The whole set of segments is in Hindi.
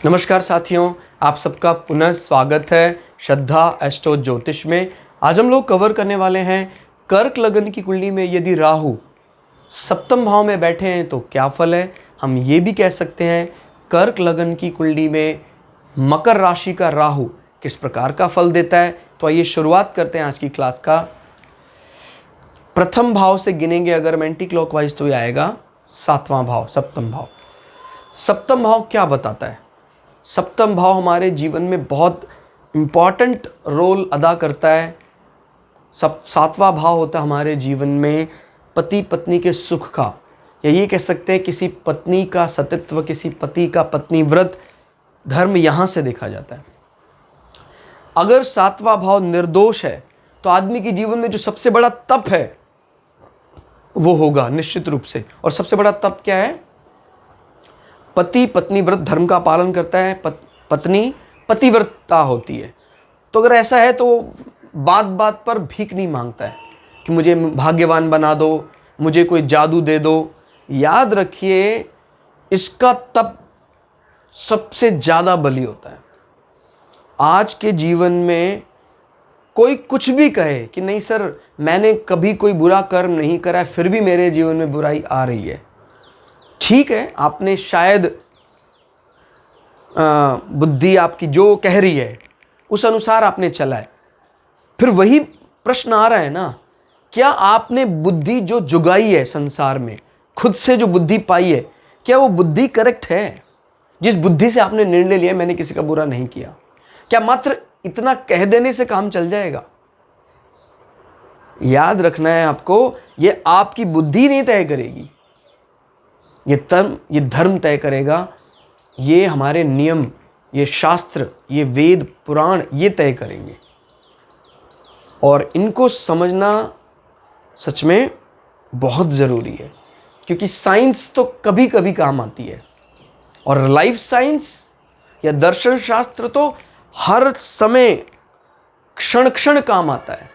नमस्कार साथियों, आप सबका पुनः स्वागत है श्रद्धा एस्ट्रो ज्योतिष में। आज हम लोग कवर करने वाले हैं कर्क लगन की कुंडली में यदि राहु सप्तम भाव में बैठे हैं तो क्या फल है। हम ये भी कह सकते हैं कर्क लगन की कुंडली में मकर राशि का राहु किस प्रकार का फल देता है। तो आइए शुरुआत करते हैं आज की क्लास का। प्रथम भाव से गिनेंगे अगर एंटी क्लॉकवाइज तो ये आएगा सातवां भाव, सप्तम भाव। सप्तम भाव क्या बताता है? सप्तम भाव हमारे जीवन में बहुत इम्पॉर्टेंट रोल अदा करता है। सातवां भाव होता है हमारे जीवन में पति पत्नी के सुख का, या ये कह सकते हैं किसी पत्नी का सतित्व, किसी पति का पत्नी व्रत धर्म यहाँ से देखा जाता है। अगर सातवां भाव निर्दोष है तो आदमी के जीवन में जो सबसे बड़ा तप है वो होगा निश्चित रूप से। और सबसे बड़ा तप क्या है? पति पत्नी व्रत धर्म का पालन करता है, पत्नी पतिव्रता होती है। तो अगर ऐसा है तो बात बात पर भीख नहीं मांगता है कि मुझे भाग्यवान बना दो, मुझे कोई जादू दे दो। याद रखिए, इसका तप सबसे ज़्यादा बली होता है। आज के जीवन में कोई कुछ भी कहे कि नहीं सर मैंने कभी कोई बुरा कर्म नहीं करा है फिर भी मेरे जीवन में बुराई आ रही है। ठीक है, आपने शायद बुद्धि आपकी जो कह रही है उस अनुसार आपने चला है। फिर वही प्रश्न आ रहा है ना, क्या आपने बुद्धि जो जुगाई है संसार में, खुद से जो बुद्धि पाई है, क्या वो बुद्धि करेक्ट है? जिस बुद्धि से आपने निर्णय लिया मैंने किसी का बुरा नहीं किया, क्या मात्र इतना कह देने से काम चल जाएगा? याद रखना है आपको, ये आपकी बुद्धि नहीं तय करेगी, ये धर्म तय करेगा। ये हमारे नियम, ये शास्त्र, ये वेद पुराण ये तय करेंगे। और इनको समझना सच में बहुत ज़रूरी है, क्योंकि साइंस तो कभी कभी काम आती है और लाइफ साइंस या दर्शन शास्त्र तो हर समय क्षण क्षण काम आता है।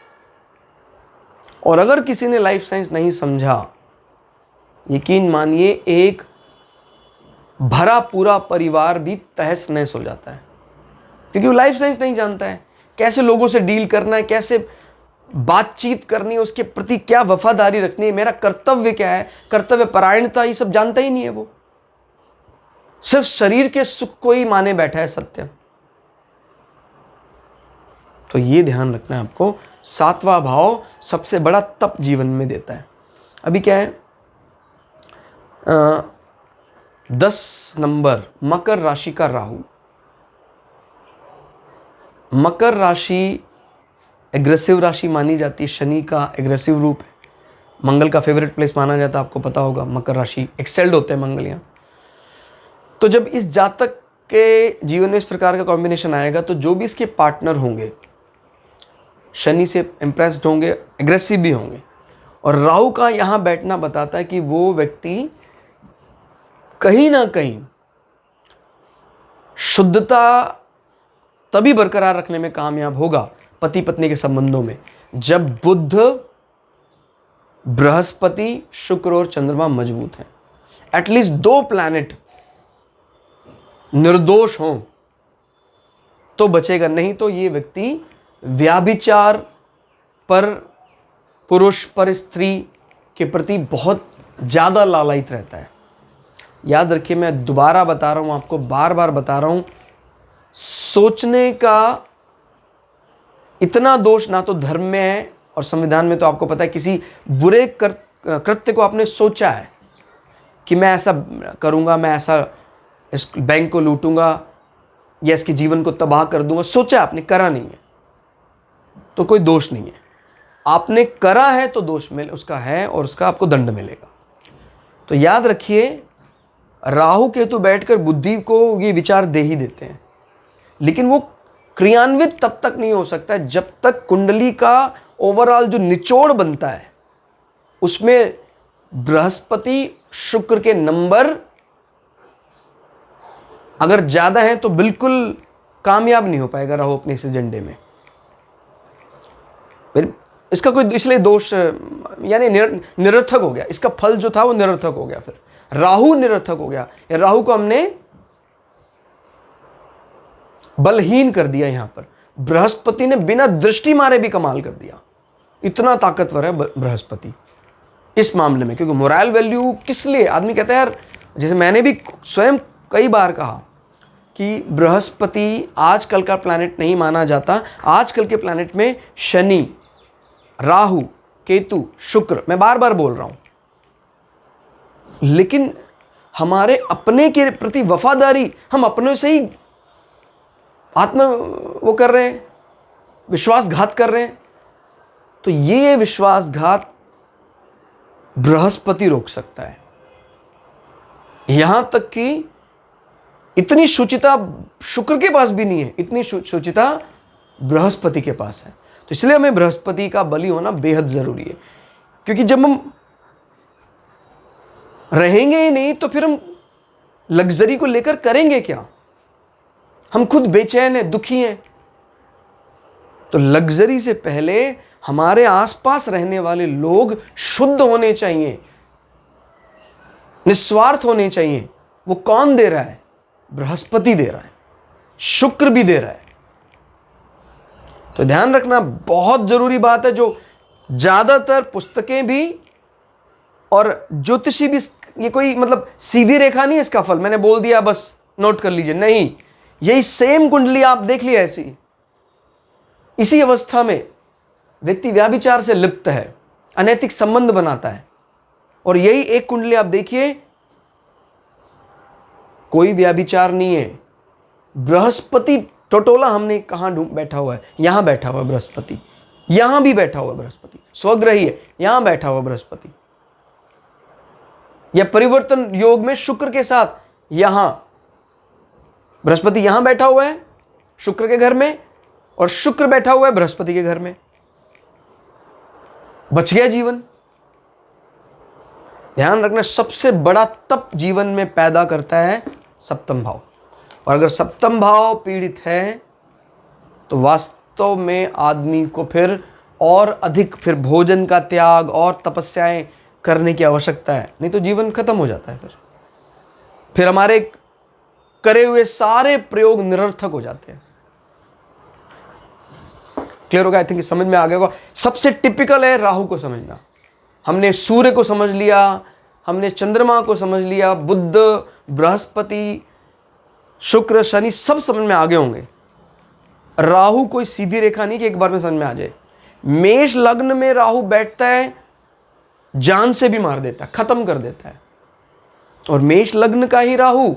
और अगर किसी ने लाइफ साइंस नहीं समझा, यकीन मानिए एक भरा पूरा परिवार भी तहस नहस हो जाता है, क्योंकि वो लाइफ साइंस नहीं जानता है। कैसे लोगों से डील करना है, कैसे बातचीत करनी है, उसके प्रति क्या वफादारी रखनी है, मेरा कर्तव्य क्या है, कर्तव्य परायणता, ये सब जानता ही नहीं है। वो सिर्फ शरीर के सुख को ही माने बैठा है सत्य। तो ये ध्यान रखना है आपको, सातवां भाव सबसे बड़ा तप जीवन में देता है। अभी क्या है, 10 नंबर मकर राशि का राहु। मकर राशि एग्रेसिव राशि मानी जाती है, शनि का एग्रेसिव रूप है, मंगल का फेवरेट प्लेस माना जाता है, आपको पता होगा। मकर राशि एक्सेल्ड होते हैं मंगल यहाँ। तो जब इस जातक के जीवन में इस प्रकार का कॉम्बिनेशन आएगा तो जो भी इसके पार्टनर होंगे शनि से इंप्रेस्ड होंगे, एग्रेसिव भी होंगे। और राहु का यहाँ बैठना बताता है कि वो व्यक्ति कहीं ना कहीं शुद्धता तभी बरकरार रखने में कामयाब होगा पति पत्नी के संबंधों में, जब बुध, बृहस्पति, शुक्र और चंद्रमा मजबूत हैं। एटलीस्ट 2 प्लैनेट निर्दोष हों तो बचेगा, नहीं तो ये व्यक्ति व्याभिचार पर, पुरुष पर स्त्री के प्रति बहुत ज़्यादा लालायित रहता है। याद रखिए, मैं दोबारा बता रहा हूँ आपको, बार बार बता रहा हूँ, सोचने का इतना दोष ना तो धर्म में है और संविधान में, तो आपको पता है किसी बुरे कृत्य को आपने सोचा है कि मैं ऐसा करूँगा, मैं ऐसा इस बैंक को लूटूंगा या इसके जीवन को तबाह कर दूंगा, सोचा आपने, करा नहीं है तो कोई दोष नहीं है। आपने करा है तो दोष उसका है और उसका आपको दंड मिलेगा। तो याद रखिए, राहु केतु बैठकर बुद्धि को ये विचार दे ही देते हैं, लेकिन वो क्रियान्वित तब तक नहीं हो सकता है जब तक कुंडली का ओवरऑल जो निचोड़ बनता है उसमें बृहस्पति शुक्र के नंबर अगर ज्यादा है तो बिल्कुल कामयाब नहीं हो पाएगा राहु अपने इस एजेंडे में। इसका कोई इसलिए दोष यानी निरर्थक हो गया, इसका फल जो था वो निरर्थक हो गया, फिर राहु निरर्थक हो गया। राहु को हमने बलहीन कर दिया। यहां पर बृहस्पति ने बिना दृष्टि मारे भी कमाल कर दिया। इतना ताकतवर है बृहस्पति इस मामले में। क्योंकि मोरल वैल्यू किस लिए आदमी कहता है यार, जैसे मैंने भी स्वयं कई बार कहा कि बृहस्पति आजकल का प्लैनेट नहीं माना जाता। आजकल के प्लैनेट में शनि, राहु, केतु, शुक्र, मैं बार बार बोल रहा हूं, लेकिन हमारे अपने के प्रति वफादारी, हम अपने से ही वो कर रहे हैं, विश्वासघात कर रहे हैं। तो ये विश्वासघात बृहस्पति रोक सकता है। यहां तक कि इतनी शुचिता शुक्र के पास भी नहीं है, इतनी शुचिता बृहस्पति के पास है। तो इसलिए हमें बृहस्पति का बलि होना बेहद जरूरी है। क्योंकि जब हम रहेंगे ही नहीं तो फिर हम लग्जरी को लेकर करेंगे क्या? हम खुद बेचैन हैं, दुखी हैं। तो लग्जरी से पहले हमारे आसपास रहने वाले लोग शुद्ध होने चाहिए, निस्वार्थ होने चाहिए। वो कौन दे रहा है? बृहस्पति दे रहा है, शुक्र भी दे रहा है। तो ध्यान रखना, बहुत जरूरी बात है, जो ज्यादातर पुस्तकें भी और ज्योतिषी भी, ये कोई मतलब सीधी रेखा नहीं है इसका फल, मैंने बोल दिया बस नोट कर लीजिए, नहीं। यही सेम कुंडली आप देख लिया ऐसी, इसी अवस्था में व्यक्ति व्याभिचार से लिप्त है, अनैतिक संबंध बनाता है। और यही एक कुंडली आप देखिए, कोई व्याभिचार नहीं है। बृहस्पति टोटोला हमने कहां बैठा हुआ है? यहां बैठा हुआ बृहस्पति, यहां भी बैठा हुआ बृहस्पति, स्वग्रही है, यहां बैठा हुआ बृहस्पति। या परिवर्तन योग में शुक्र के साथ यहां बृहस्पति यहां बैठा हुआ है शुक्र के घर में, और शुक्र बैठा हुआ है बृहस्पति के घर में। बच गया जीवन। ध्यान रखना, सबसे बड़ा तप जीवन में पैदा करता है सप्तम भाव। और अगर सप्तम भाव पीड़ित है तो वास्तव में आदमी को फिर और अधिक फिर भोजन का त्याग और तपस्याएं करने की आवश्यकता है, नहीं तो जीवन खत्म हो जाता है। फिर हमारे करे हुए सारे प्रयोग निरर्थक हो जाते हैं। क्लियर होगा? आई थिंक समझ में आ गया होगा। सबसे टिपिकल है राहु को समझना। हमने सूर्य को समझ लिया, हमने चंद्रमा को समझ लिया, बुध, बृहस्पति, शुक्र, शनि सब समझ में आ गए होंगे। राहु कोई सीधी रेखा नहीं कि एक बार में समझ में आ जाए। मेष लग्न में राहु बैठता है, जान से भी मार देता है, खत्म कर देता है। और मेष लग्न का ही राहु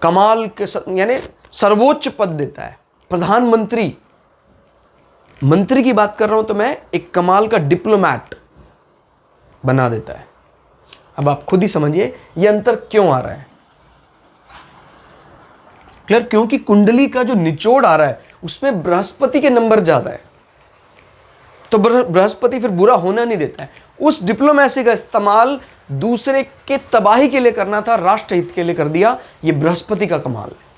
कमाल के यानी सर्वोच्च पद देता है, प्रधानमंत्री। मंत्री की बात कर रहा हूं तो मैं, एक कमाल का डिप्लोमैट बना देता है। अब आप खुद ही समझिए ये अंतर क्यों आ रहा है। क्लियर? क्योंकि कुंडली का जो निचोड़ आ रहा है उसमें बृहस्पति के नंबर ज्यादा है। तो बृहस्पति फिर बुरा होना नहीं देता है। उस डिप्लोमेसी का इस्तेमाल दूसरे के तबाही के लिए करना था, राष्ट्रहित के लिए कर दिया। ये बृहस्पति का कमाल है।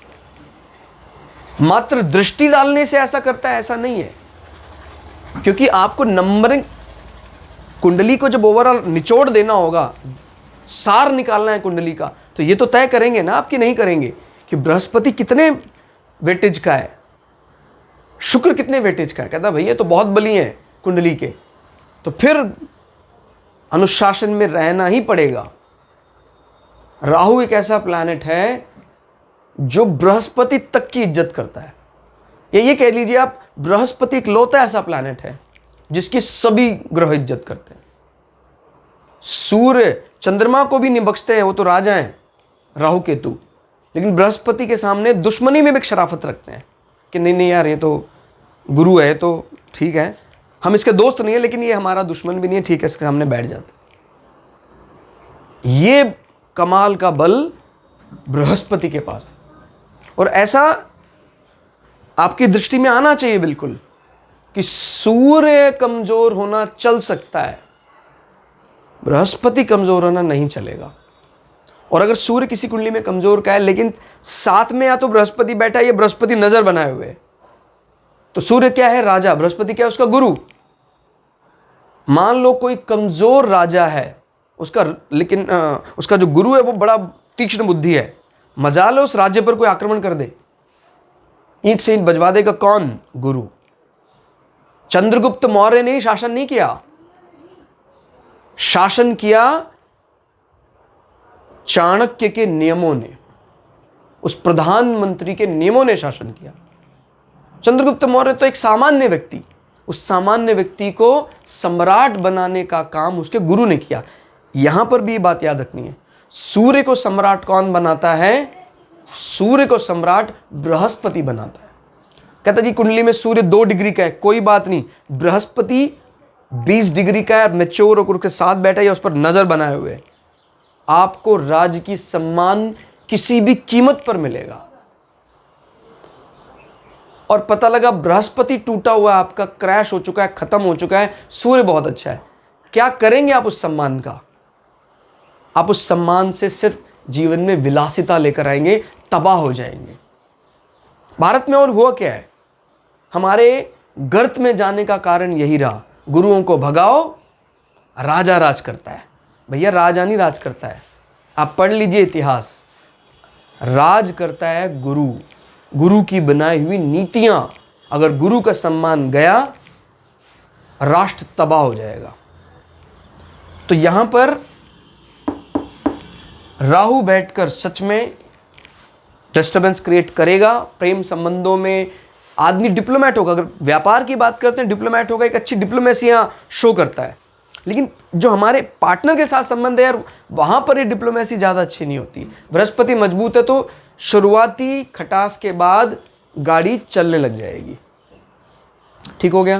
मात्र दृष्टि डालने से ऐसा करता है, ऐसा नहीं है। क्योंकि आपको नंबरिंग कुंडली को जब ओवरऑल निचोड़ देना होगा, सार निकालना है कुंडली का, तो ये तो तय करेंगे ना आपकी नहीं करेंगे कि बृहस्पति कितने वेटेज का है, शुक्र कितने वेटेज का है। कहता भैया तो बहुत बली है कुंडली के, तो फिर अनुशासन में रहना ही पड़ेगा। राहु एक ऐसा प्लैनेट है जो बृहस्पति तक की इज्जत करता है। ये कह लीजिए आप, बृहस्पति इकलौता ऐसा प्लैनेट है जिसकी सभी ग्रह इज्जत करते हैं। सूर्य चंद्रमा को भी नहीं बख्शते हैं, वो तो राजा हैं राहु केतु, लेकिन बृहस्पति के सामने दुश्मनी में भी शराफत रखते हैं कि नहीं नहीं यार, ये तो गुरु है तो ठीक है, हम इसके दोस्त नहीं है लेकिन ये हमारा दुश्मन भी नहीं है, ठीक है, इसके सामने बैठ जाते। ये कमाल का बल बृहस्पति के पास है। और ऐसा आपकी दृष्टि में आना चाहिए बिल्कुल कि सूर्य कमजोर होना चल सकता है, बृहस्पति कमजोर होना नहीं चलेगा। और अगर सूर्य किसी कुंडली में कमजोर का है लेकिन साथ में या तो बृहस्पति बैठा है या बृहस्पति नजर बनाए हुए, तो सूर्य क्या है? राजा। बृहस्पति क्या है? उसका गुरु। मान लो कोई कमजोर राजा है उसका, लेकिन उसका जो गुरु है वो बड़ा तीक्ष्ण बुद्धि है, मजाल उस राज्य पर कोई आक्रमण कर दे, ईंट से ईंट बजवा देगा कौन? गुरु। चंद्रगुप्त मौर्य ने शासन नहीं किया, शासन किया चाणक्य के नियमों ने, उस प्रधानमंत्री के नियमों ने शासन किया। चंद्रगुप्त मौर्य तो एक सामान्य व्यक्ति, उस सामान्य व्यक्ति को सम्राट बनाने का काम उसके गुरु ने किया। यहां पर भी ये बात याद रखनी है, सूर्य को सम्राट कौन बनाता है? सूर्य को सम्राट बृहस्पति बनाता है। कहता जी कुंडली में सूर्य 2 डिग्री का है, कोई बात नहीं, बृहस्पति 20 डिग्री का है, मैच्योर होकर उसके साथ बैठा है या उस पर नजर बनाए हुए है। आपको राज की सम्मान किसी भी कीमत पर मिलेगा। और पता लगा बृहस्पति टूटा हुआ है, आपका क्रैश हो चुका है, खत्म हो चुका है, सूर्य बहुत अच्छा है, क्या करेंगे आप उस सम्मान का? आप उस सम्मान से सिर्फ जीवन में विलासिता लेकर आएंगे, तबाह हो जाएंगे। भारत में और हुआ क्या है, हमारे गर्त में जाने का कारण यही रहा, गुरुओं को भगाओ, राजा राज करता है। भैया राजा नहीं राज करता है, आप पढ़ लीजिए इतिहास, राज करता है गुरु, गुरु की बनाई हुई नीतियां। अगर गुरु का सम्मान गया, राष्ट्र तबाह हो जाएगा। तो यहां पर राहु बैठकर सच में डिस्टर्बेंस क्रिएट करेगा। प्रेम संबंधों में आदमी डिप्लोमेट होगा, अगर व्यापार की बात करते हैं डिप्लोमेट होगा, एक अच्छी डिप्लोमेसी यहां शो करता है। लेकिन जो हमारे पार्टनर के साथ संबंध है यार, वहां पर ये डिप्लोमेसी ज़्यादा अच्छी नहीं होती। बृहस्पति मजबूत है तो शुरुआती खटास के बाद गाड़ी चलने लग जाएगी। ठीक हो गया।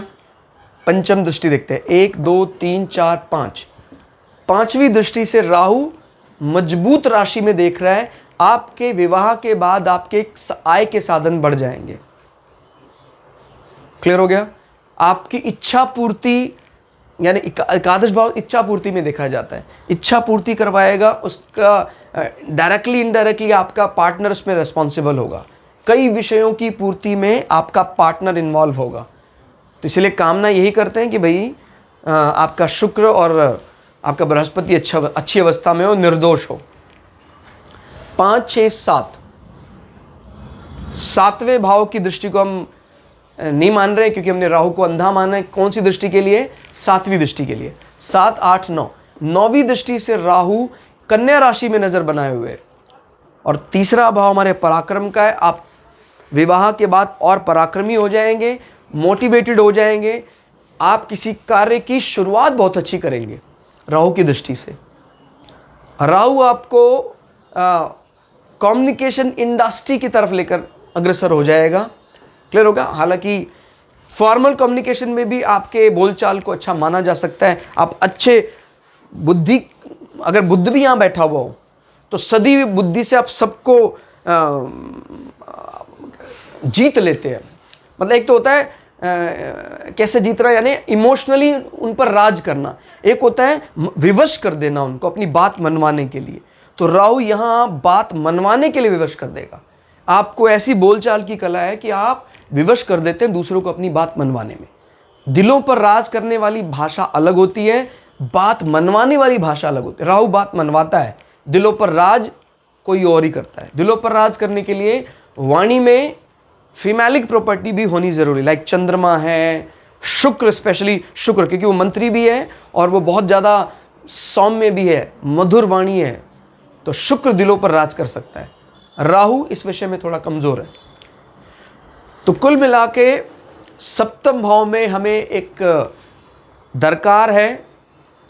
पंचम दृष्टि देखते हैं, 1 2 3 4 5। पांचवी दृष्टि से राहु मजबूत राशि में देख रहा है, आपके विवाह के बाद आपके आय के साधन बढ़ जाएंगे। क्लियर हो गया। आपकी इच्छा पूर्ति, यानी एकादश भाव इच्छा पूर्ति में देखा जाता है, इच्छा पूर्ति करवाएगा, उसका डायरेक्टली इनडायरेक्टली आपका पार्टनर उसमें रिस्पॉन्सिबल होगा। कई विषयों की पूर्ति में आपका पार्टनर इन्वॉल्व होगा। तो इसलिए कामना यही करते हैं कि भाई आपका शुक्र और आपका बृहस्पति अच्छी अवस्था में हो, निर्दोष हो। 5 6 7 सातवें भाव की दृष्टि को हम नहीं मान रहे क्योंकि हमने राहु को अंधा माना है। कौन सी दृष्टि के लिए? 7वीं दृष्टि के लिए। 7 8 9 9वीं दृष्टि से राहु कन्या राशि में नजर बनाए हुए, और तीसरा भाव हमारे पराक्रम का है। आप विवाह के बाद और पराक्रमी हो जाएंगे, मोटिवेटेड हो जाएंगे, आप किसी कार्य की शुरुआत बहुत अच्छी करेंगे राहु की दृष्टि से। राहु आपको कम्युनिकेशन इंडस्ट्री की तरफ लेकर अग्रसर हो जाएगा। क्लियर होगा। हालांकि फॉर्मल कम्युनिकेशन में भी आपके बोलचाल को अच्छा माना जा सकता है। आप अच्छे बुद्धि, अगर बुद्ध भी यहाँ बैठा हुआ हो तो सदी हुई बुद्धि से आप सबको जीत लेते हैं। मतलब एक तो होता है कैसे जीत रहा है, यानी इमोशनली उन पर राज करना, एक होता है विवश कर देना उनको अपनी बात मनवाने के लिए। तो राहु यहाँ बात मनवाने के लिए विवश कर देगा। आपको ऐसी बोलचाल की कला है कि आप विवश कर देते हैं दूसरों को अपनी बात मनवाने में। दिलों पर राज करने वाली भाषा अलग होती है, बात मनवाने वाली भाषा अलग होती है। राहु बात मनवाता है, दिलों पर राज कोई और ही करता है। दिलों पर राज करने के लिए वाणी में फीमेलिक प्रॉपर्टी भी होनी जरूरी, लाइक चंद्रमा है, शुक्र, स्पेशली शुक्र क्योंकि वो मंत्री भी है और वो बहुत ज़्यादा सौम्य भी है, मधुर वाणी है, तो शुक्र दिलों पर राज कर सकता है। राहु इस विषय में थोड़ा कमज़ोर है। तो कुल मिला के सप्तम भाव में हमें एक दरकार है,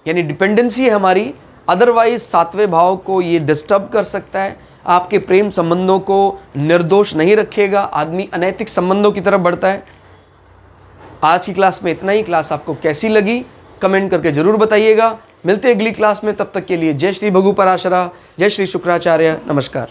यानी डिपेंडेंसी है हमारी। अदरवाइज सातवें भाव को ये डिस्टर्ब कर सकता है, आपके प्रेम संबंधों को निर्दोष नहीं रखेगा, आदमी अनैतिक संबंधों की तरफ बढ़ता है। आज की क्लास में इतना ही। क्लास आपको कैसी लगी कमेंट करके जरूर बताइएगा। मिलते हैं अगली क्लास में, तब तक के लिए जय श्री भगु पराशरा, जय श्री शुक्राचार्य, नमस्कार।